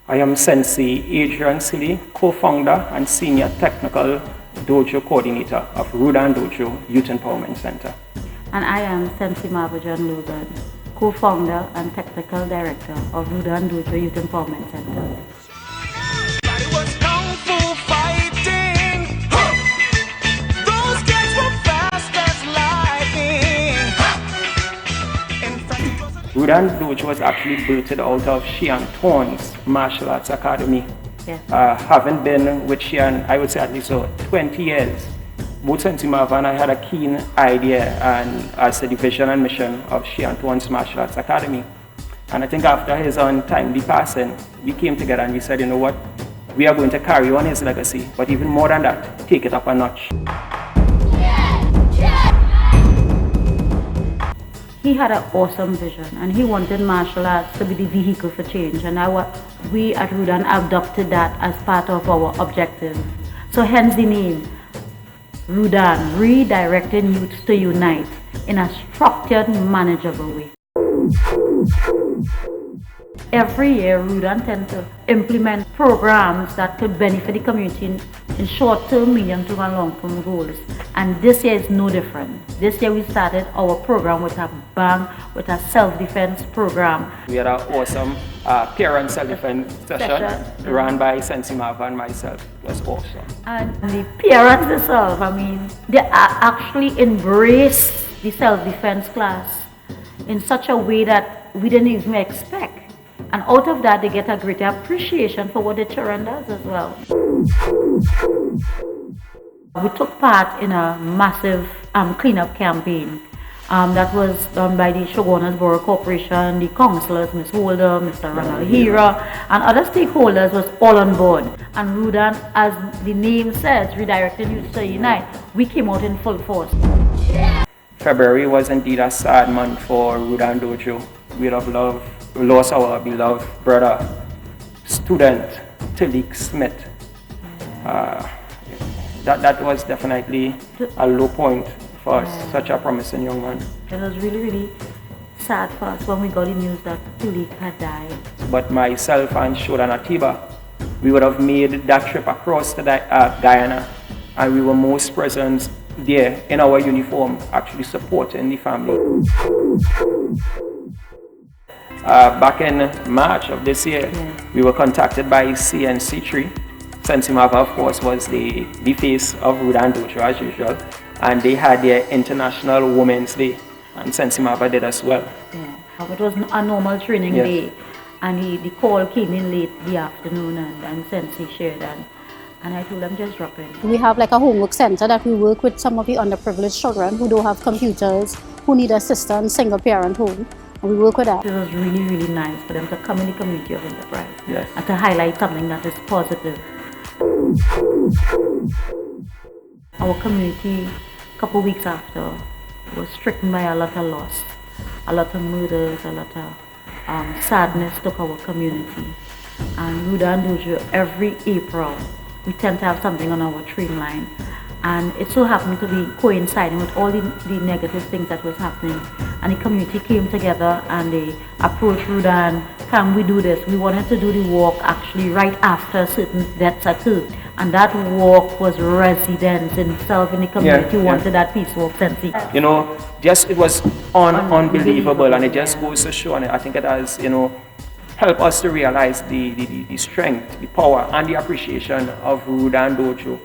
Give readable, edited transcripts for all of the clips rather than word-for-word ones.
I am Sensei Adrian Silly, co-founder and senior technical dojo coordinator of Rudan Dojo Youth Empowerment Center. And I am Sensei Marvajan Logan, co-founder and technical director of Rudan Dojo Youth Empowerment Center. Rudan Dojo was actually birthed out of Shian Thorne's martial arts academy. Yes. Having been with Shian, I would say at least 20 years, both Sensei Marva and I had a keen idea and as to the vision and mission of Shian Thorne's martial arts academy. And I think after his untimely passing, we came together and we said, you know what, we are going to carry on his legacy, but even more than that, take it up a notch. He had an awesome vision and he wanted martial arts to be the vehicle for change, and we at Rudan adopted that as part of our objective. So hence the name, Rudan, redirecting youth to unite in a structured, manageable way. Every year, Rudan tends to implement programs that could benefit the community in short-term, medium-term and long-term goals. And this year is no different. This year we started our program with a self-defense program. We had an awesome parent self-defense session run by Sensei Marva and myself. It was awesome. And the parents themselves, they actually embraced the self-defense class in such a way that we didn't even expect. And out of that, they get a greater appreciation for what the children does as well. We took part in a massive cleanup campaign that was done by the Shogunas Borough Corporation, the councillors, Ms. Holder, Mr. Ronald Hira, and other stakeholders was all on board. And Rudan, as the name says, redirecting youth to unite, we came out in full force. February was indeed a sad month for Rudan Dojo. We lost our beloved brother, student, Talik Smith. That was definitely a low point for such a promising young man. It was really, really sad for us when we got the news that Talik had died. But myself and Shodan Atiba, we would have made that trip across to Guyana, and we were most present there in our uniform, actually supporting the family. Back in March of this year, we were contacted by CNC3. Sensei Marva, of course, was the face of Rudan Dojo as usual, and they had their International Women's Day, and Sensei Marva did as well. Yeah. It was a normal training day, and the call came in late the afternoon, and Sensei shared and I told them just drop in. We have like a homework center that we work with some of the underprivileged children who don't have computers, who need assistance, single parent home. And we work with that. It was really, really nice for them to come in the community of enterprise and to highlight something that is positive. Our community, a couple weeks after, was stricken by a lot of loss, a lot of murders, a lot of sadness took our community. And Rudan Dojo, every April, we tend to have something on our train line. And it so happened to be coinciding with all the negative things that was happening. And the community came together and they approached Rudan, can we do this? We wanted to do the walk actually right after certain deaths occurred. And that walk was residents themselves in the community wanted that peace walk. You know, it was unbelievable, and it just goes to show, and I think it has, help us to realize the strength, the power, and the appreciation of Rudan Dojo.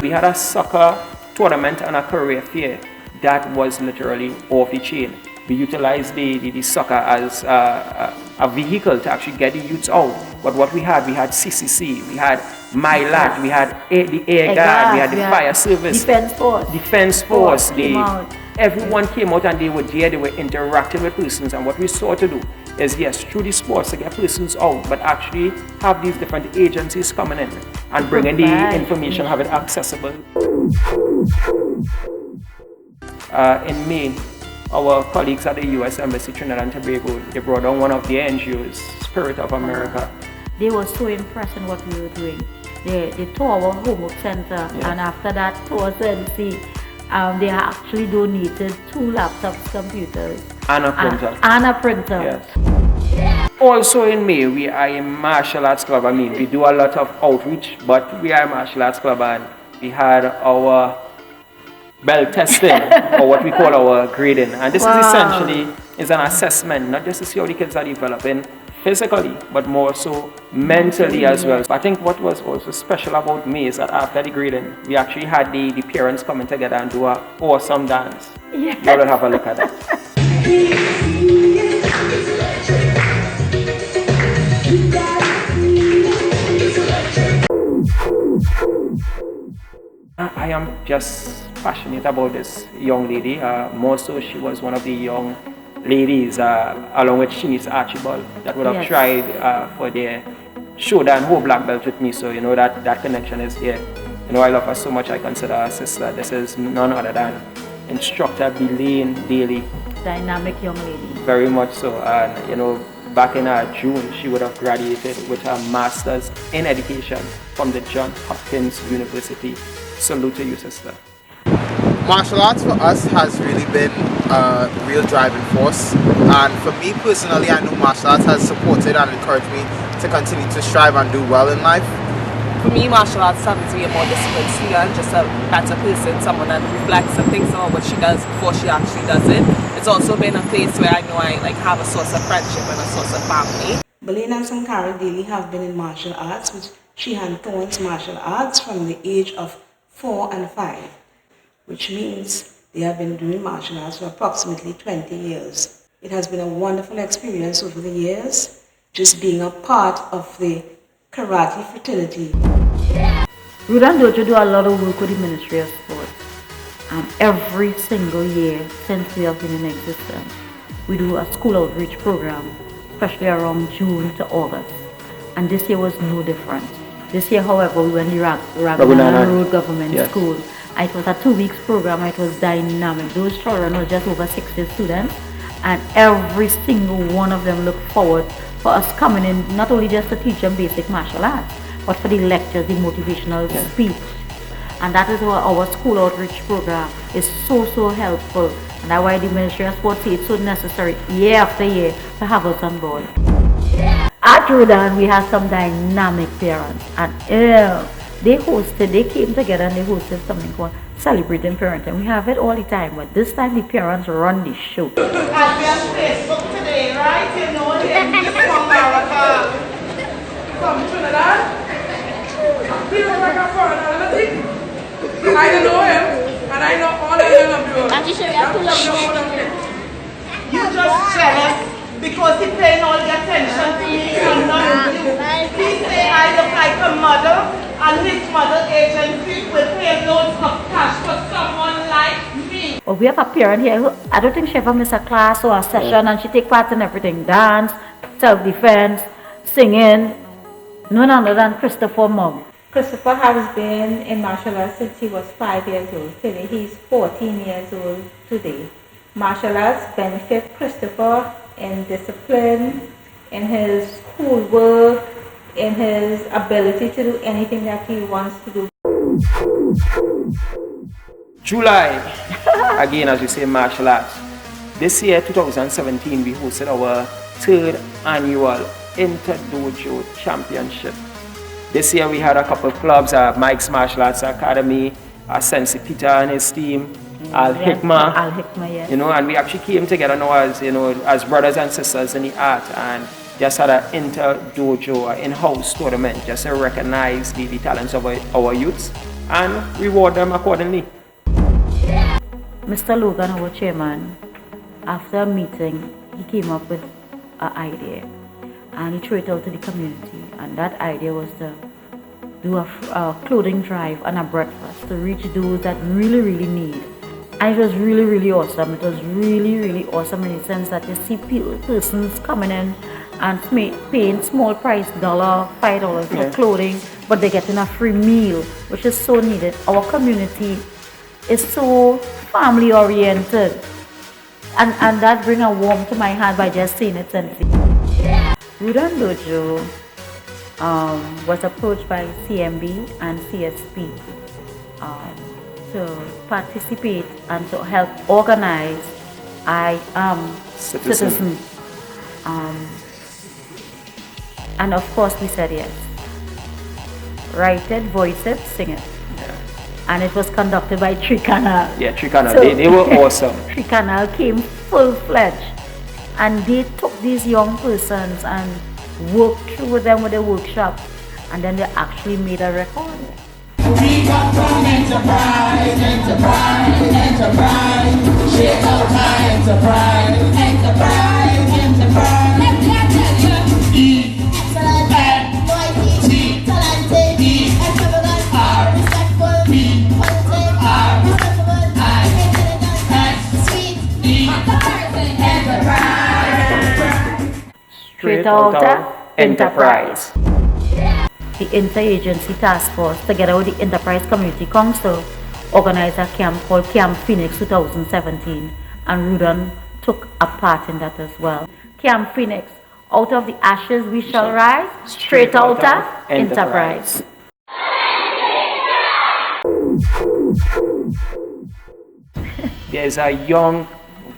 We had a soccer tournament and a career fair that was literally off the chain. We utilized the soccer as a vehicle to actually get the youths out. But what we had CCC, we had MyLat, we had the Air Guard, we had the Fire Service, Defense Force. Everyone came out and they were there, they were interacting with persons, and what we sought to do is, yes, through the sports to get persons out, but actually have these different agencies coming in and bringing the information, have it accessible. In May, our colleagues at the U.S. Embassy Trinidad and Tobago, they brought on one of their NGOs, Spirit of America. They were so impressed in what we were doing. They toured our homework center, and after that tour, they actually donated 2 laptops, computers, and a printer. And a printer. Yes. Also in May, we are a martial arts club. I mean, we do a lot of outreach, but we are a martial arts club, and we had our belt testing, or what we call our grading. And this is essentially is an assessment, not just to see how the kids are developing physically, but more so mentally as well. I think what was also special about me is that after the grading, we actually had the parents coming together and do an awesome dance. Yes. You all will have a look at that. I am just passionate about this young lady. More so, she was one of the young ladies, along with Shanice Archibald, that would have tried for their shoulder and whole black belt with me. So, you know, that connection is there. You know, I love her so much, I consider her sister. This is none other than instructor Belaine Daly. Dynamic young lady. Very much so. And, you know, back in June, she would have graduated with her master's in education from the Johns Hopkins University. Salute to you, sister. Martial arts for us has really been a real driving force, and for me personally, I know martial arts has supported and encouraged me to continue to strive and do well in life. For me, martial arts helped me to be a more disciplined student, just a better person, someone that reflects and thinks about what she does before she actually does it. It's also been a place where I know I have a source of friendship and a source of family. Belaine and Sankara Daly have been in martial arts, which she had Thorns martial arts from the age of 4 and 5, which means they have been doing martial arts for approximately 20 years. It has been a wonderful experience over the years, just being a part of the karate fraternity. Root and Dojo do a lot of work with the Ministry of Sports. Every single year since we have been in existence, we do a school outreach program, especially around June to August. And this year was no different. This year, however, we went to Raghunath Road Government School. It was a 2 weeks program. It was dynamic. Those children were just over 60 students, and every single one of them looked forward for us coming in, not only just to teach them basic martial arts, but for the lectures, the motivational speech. And that is why our school outreach program is so helpful. And that's why the Ministry of Sports say it's so necessary year after year to have us on board. At Rodan, we have some dynamic parents, and they came together and they hosted something called Celebrating Parenting. We have it all the time, but this time the parents run the show. I'll be on Facebook today, right? You know him, he's from America, from Trinidad. He looks like a foreigner, I think. I don't know him, and I know all of you. Auntie Sherry, I pull up You just jealous because he paying all the attention to me and not you. He say I look like a mother, and his mother agency will pay loads of cash for someone like me. Well, we have a parent here who, I don't think she ever missed a class or a session, and she take part in everything: dance, self-defense, singing. None other than Christopher Mom. Christopher has been in martial arts since he was 5 years old. Today he's 14 years old today. Martial arts benefit Christopher in discipline, in his schoolwork, in his ability to do anything that he wants to do. July, again as we say, martial arts. This year, 2017, we hosted our 3rd annual Inter-Dojo Championship. This year we had a couple of clubs, Mike's Martial Arts Academy, Sensei Peter and his team, Al Hikmah, yes. You know, and we actually came together now as, you know, as brothers and sisters in the art, and just had an inter-dojo, in-house tournament, just to recognize the talents of our youths and reward them accordingly. Mr. Logan, our chairman, after a meeting, he came up with an idea, and he threw it out to the community, and that idea was to do a clothing drive and a breakfast to reach those that really need. And it was really awesome. It was really awesome in the sense that you see persons coming in and paying small price, $5 for clothing, but they're getting a free meal, which is so needed. Our community is so family oriented, and that brings a warmth to my heart by just seeing it. Root and Dojo was approached by CMB and CSP to participate and to help organize I Am Citizen. And of course we said yes. Write it, voice it, sing it. And it was conducted by Tricanal. Yeah, Tricanal. So, they were awesome. Tricanal came full-fledged, and they took these young persons and worked through with them with a workshop, and then they actually made a record. We come from enterprise, enterprise, enterprise. Shake out my enterprise, enterprise, enterprise. Let me tell you, E, excellent, noisy, talented, E, extravagant, R, respectful, P, positive, R, respectable, I, intelligent, X, sweet, E, enterprise. Straight out enterprise. The Interagency Task Force, together with the Enterprise Community Council, organized a camp called Camp Phoenix 2017, and Rudon took a part in that as well. Camp Phoenix, out of the ashes we shall rise, straight out of enterprise. There's a young,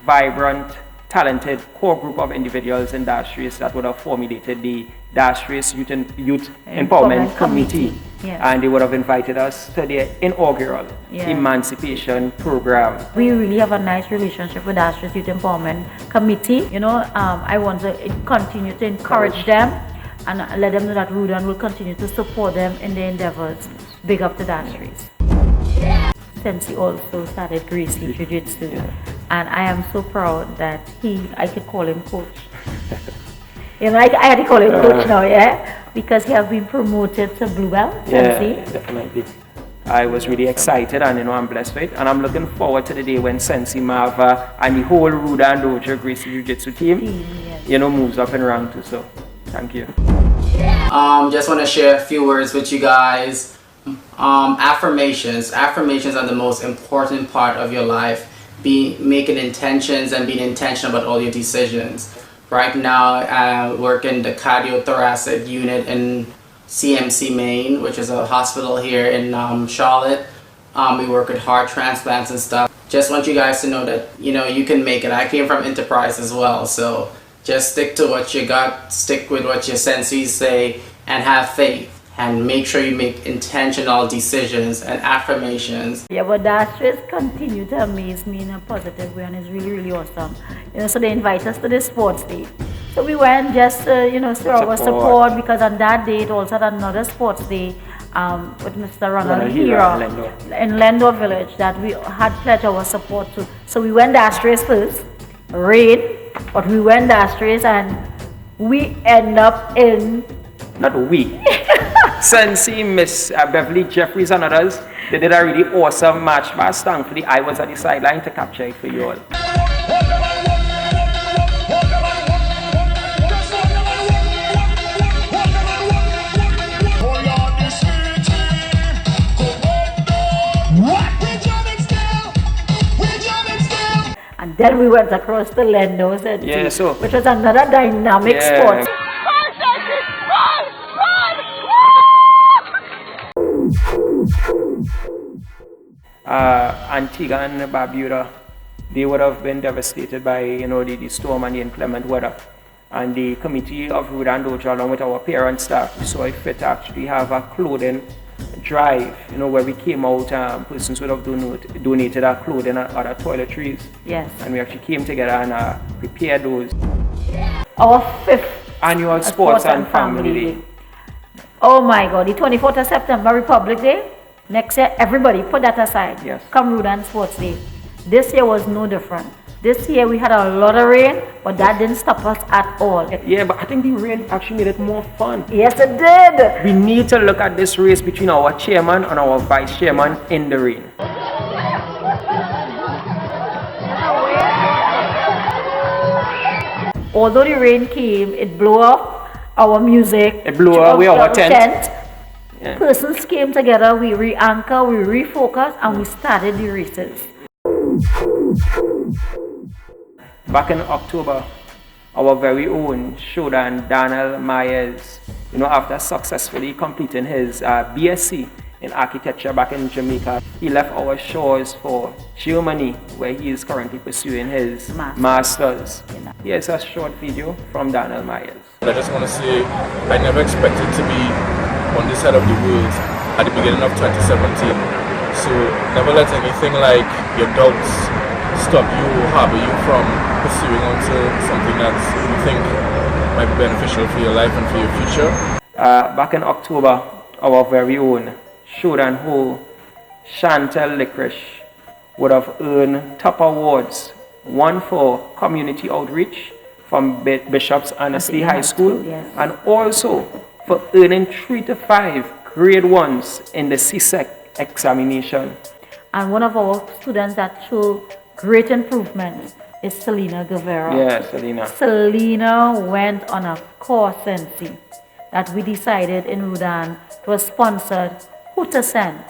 vibrant, talented core group of individuals in Dash Race that would have formulated the Dash Race Youth Empowerment Committee. Yes. And they would have invited us to their inaugural emancipation program. We really have a nice relationship with Dash Race Youth Empowerment Committee. You know, I want to continue to encourage them and let them know that Rudon will continue to support them in their endeavors. Big up to Dash Race. Sensei also started Gracie Jiu-Jitsu, and I am so proud that I could call him coach. You know, I had to call him coach now, because he has been promoted to blue belt. Sensei. Definitely. I was really excited, and I'm blessed with it, and I'm looking forward to the day when Sensei Marva and the whole Rudon Dojo Gracie Jiu-Jitsu team, moves up in rank too. So, thank you. Just want to share a few words with you guys. Affirmations are the most important part of your life. Making intentions and being intentional about all your decisions. Right now I work in the cardiothoracic unit in CMC Maine, which is a hospital here in Charlotte. We work with heart transplants and stuff. Just want you guys to know that you can make it. I came from enterprise as well, so just stick to what you got, stick with what your senseis say, and have faith. And make sure you make intentional decisions and affirmations. Yeah, but Dash Race continue to amaze me in a positive way, and it's really, really awesome. So they invite us to the sports day. So we went just to, show our support, because on that day it also had another sports day with Mr. Ronald Hira in Lendo Village that we had pledged our support to. So we went Dash Race first, rain, but we went Dash Race and we end up in... Not we. Sensei, Miss Beverly Jeffries and others, they did a really awesome match. But thankfully, I was at the sideline to capture it for you all. And then we went across the Lendos, which was another dynamic sport. Antigua and Barbuda, they would have been devastated by the storm and the inclement weather. And the committee of Rudon Dojo, along with our parent staff, we saw it fit to actually have a clothing drive, where we came out, persons would have donated our clothing and other toiletries. Yes. And we actually came together and prepared those. Our 5th annual Sports and Family Day. Oh my God, the 24th of September, Republic Day. Next year, everybody put that aside. Yes. Come Rudon Sports Day. This year was no different. This year we had a lot of rain, but that didn't stop us at all. Yeah, but I think the rain actually made it more fun. Yes, it did. We need to look at this race between our chairman and our vice chairman in the rain. Although the rain came, it blew up our music. It blew away our tent. Yeah. Persons came together, we re-anchor, we refocus, and we started the races. Back in October, our very own Shodan Daniel Myers, after successfully completing his BSc in architecture back in Jamaica. He left our shores for Germany, where he is currently pursuing his master's. Here's a short video from Daniel Myers. I just want to say I never expected to be on this side of the world at the beginning of 2017. So never let anything like your doubts stop you or harbor you from pursuing onto something that you think might be beneficial for your life and for your future. Back in October, our very own Shodan Ho, Chantel Licorice would have earned top awards, one for community outreach from Bishop's Annesley High School, and also for earning 3 to 5 grade 1s in the CSEC examination. And one of our students that showed great improvement is Selena Guevara. Yeah, Selena. Selena went on a course, Sensi, that we decided in Rudan was sponsored, who to send,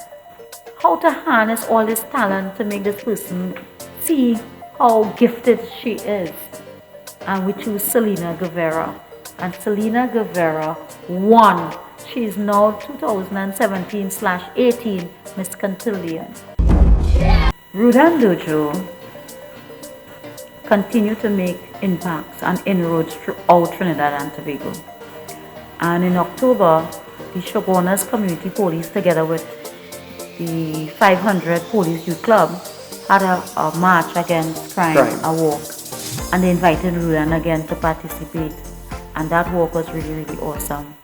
how to harness all this talent to make this person see how gifted she is. And we choose Selena Guevara. And Selena Guevara won. She is now 2017/18 Miss Cantillion. Rudan Dojo continue to make impacts and inroads throughout Trinidad and Tobago. And in October, the Shogunas Community Police, together with the 500 Police Youth Club, had a march against crime, a walk. And they invited Rudan again to participate. And that walk was really, really awesome.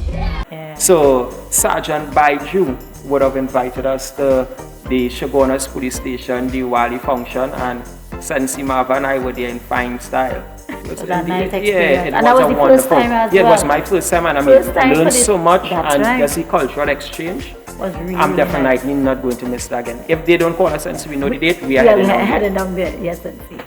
Yeah. So Sergeant Baiju would have invited us to the Shogunas Police Station, the Wali function, and Sensi Marva and I were there in fine style. It was a nice experience. Yeah, it and was that was a the wonderful. first time as yeah, well. It was my first time, and I learned so much, and just the cultural exchange. Was really I'm definitely nice. not going to miss that again. If they don't call us since we know the date, we are heading down there. Yes, Sensi.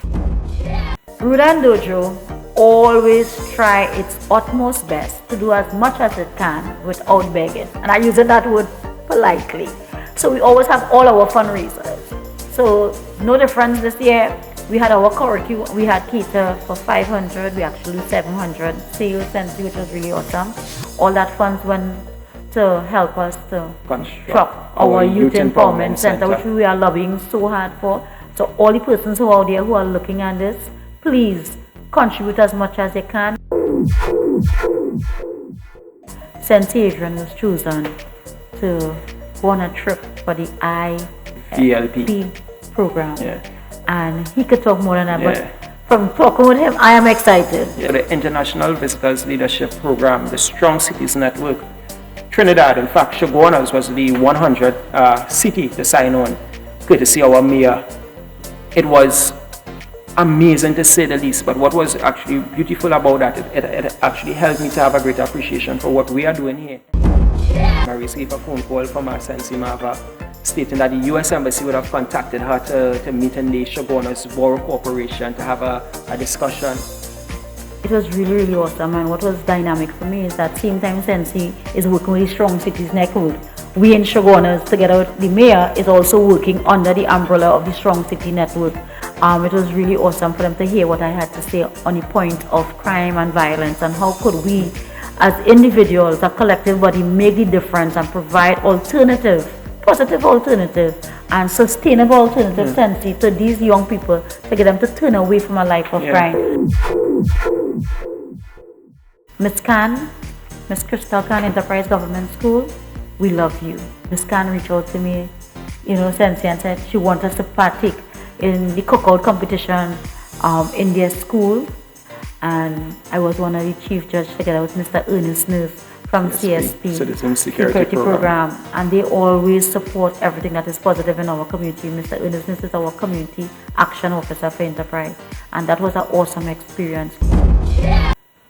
Rudan Dojo always try its utmost best to do as much as it can without begging. And I use that word politely. So we always have all our fundraisers. So no difference this year. We had our curriculum, we had cater for 500, we actually 700 sales, which was really awesome. All that funds went to help us to construct our Youth Empowerment Center, which we are lobbying so hard for. So all the persons who are out there who are looking at this, please contribute as much as they can. St. Adrian was chosen to go on a trip for the IVLP program. Yeah. And he could talk more than that, but from talking with him, I am excited. Yeah. The International Visitors Leadership Program, the Strong Cities Network, Trinidad, in fact, Shogunas was the 100th city to sign on, courtesy our mayor. It was amazing to say the least, but what was actually beautiful about that, it actually helped me to have a great appreciation for what we are doing here. I received a phone call from our Sensi Marva stating that the U.S. Embassy would have contacted her to meet in the Shogunas Borough Corporation to have a discussion. It was really, really awesome, and what was dynamic for me is that same time Sensi is working with the Strong Cities Network, we in Shogunas, together with the mayor, is also working under the umbrella of the Strong City Network. It was really awesome for them to hear what I had to say on the point of crime and violence, and how could we as individuals, a collective body, make the difference and provide alternative, positive alternative and sustainable alternative Sensi to these young people to get them to turn away from a life of crime. Ms. Khan, Ms. Crystal Khan, Enterprise Government School, we love you. Ms. Khan reached out to me, Sensi, and said she wants us to partake in the cookout competition in their school. And I was one of the chief judges together with Mr. Ernest Nurse from CSP, Citizen Security Program. And they always support everything that is positive in our community. Mr. Ernest Nurse is our Community Action Officer for Enterprise. And that was an awesome experience.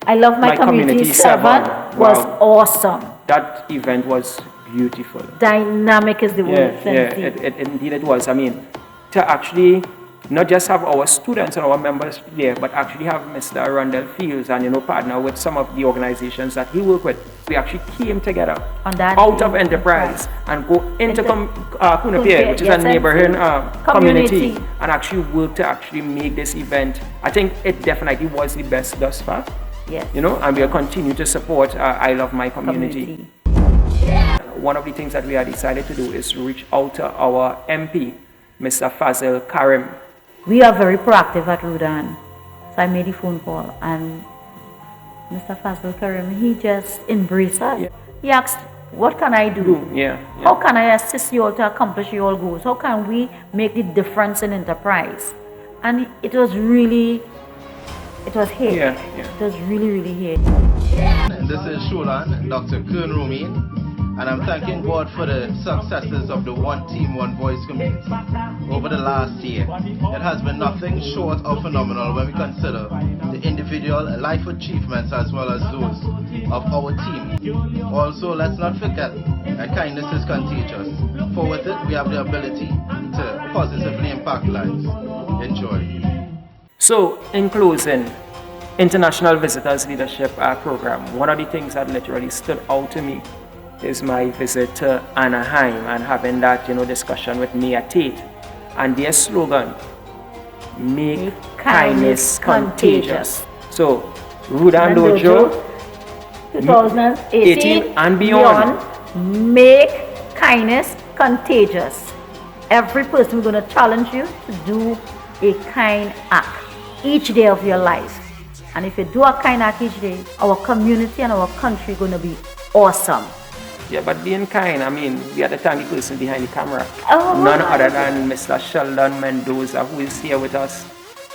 I love my community 7 was awesome. That event was beautiful. Dynamic is the word. Indeed it was. I mean, to actually not just have our students and our members there, but actually have Mr. Randall Fields and partner with some of the organizations that he worked with. We actually came together on that out of Enterprise and go into Kunapia, which is a neighborhood community, and actually work to actually make this event. I think it definitely was the best thus far. Yes. And we'll continue to support I Love My Community. one of the things that we had decided to do is reach out to our MP, Mr. Fazil Karim. We are very proactive at Rudan. So I made a phone call and Mr. Fazil Karim, he just embraced us. Yeah. He asked, what can I do? How can I assist you all to accomplish your goals? How can we make the difference in enterprise? And it was really, it was here. It was really, really here. This is Shulan, Dr. Kern Rumin, and I'm thanking God for the successes of the One Team, One Voice community over the last year. It has been nothing short of phenomenal when we consider the individual life achievements as well as those of our team. Also, let's not forget that kindness is contagious, for with it we have the ability to positively impact lives. Enjoy. So, in closing, International Visitors Leadership Program, one of the things that literally stood out to me is my visit to Anaheim and having that, discussion with Mia Tate. And their slogan, make kindness contagious. So, Rudan Dojo, 2018 and beyond, make kindness contagious. Every person is going to challenge you to do a kind act each day of your life. And if you do a kind act each day, our community and our country are going to be awesome. Yeah, but being kind, we had to thank the person behind the camera. Oh, none other than Mr. Sheldon Mendoza, who is here with us.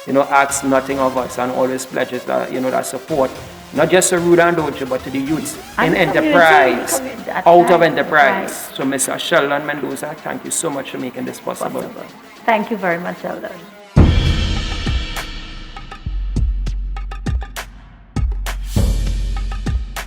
Asks nothing of us and always pledges that, that support. Not just to Rudan Dojo, but to the youth in enterprise, out of enterprise. So Mr. Sheldon Mendoza, thank you so much for making this possible. Thank you very much, Sheldon.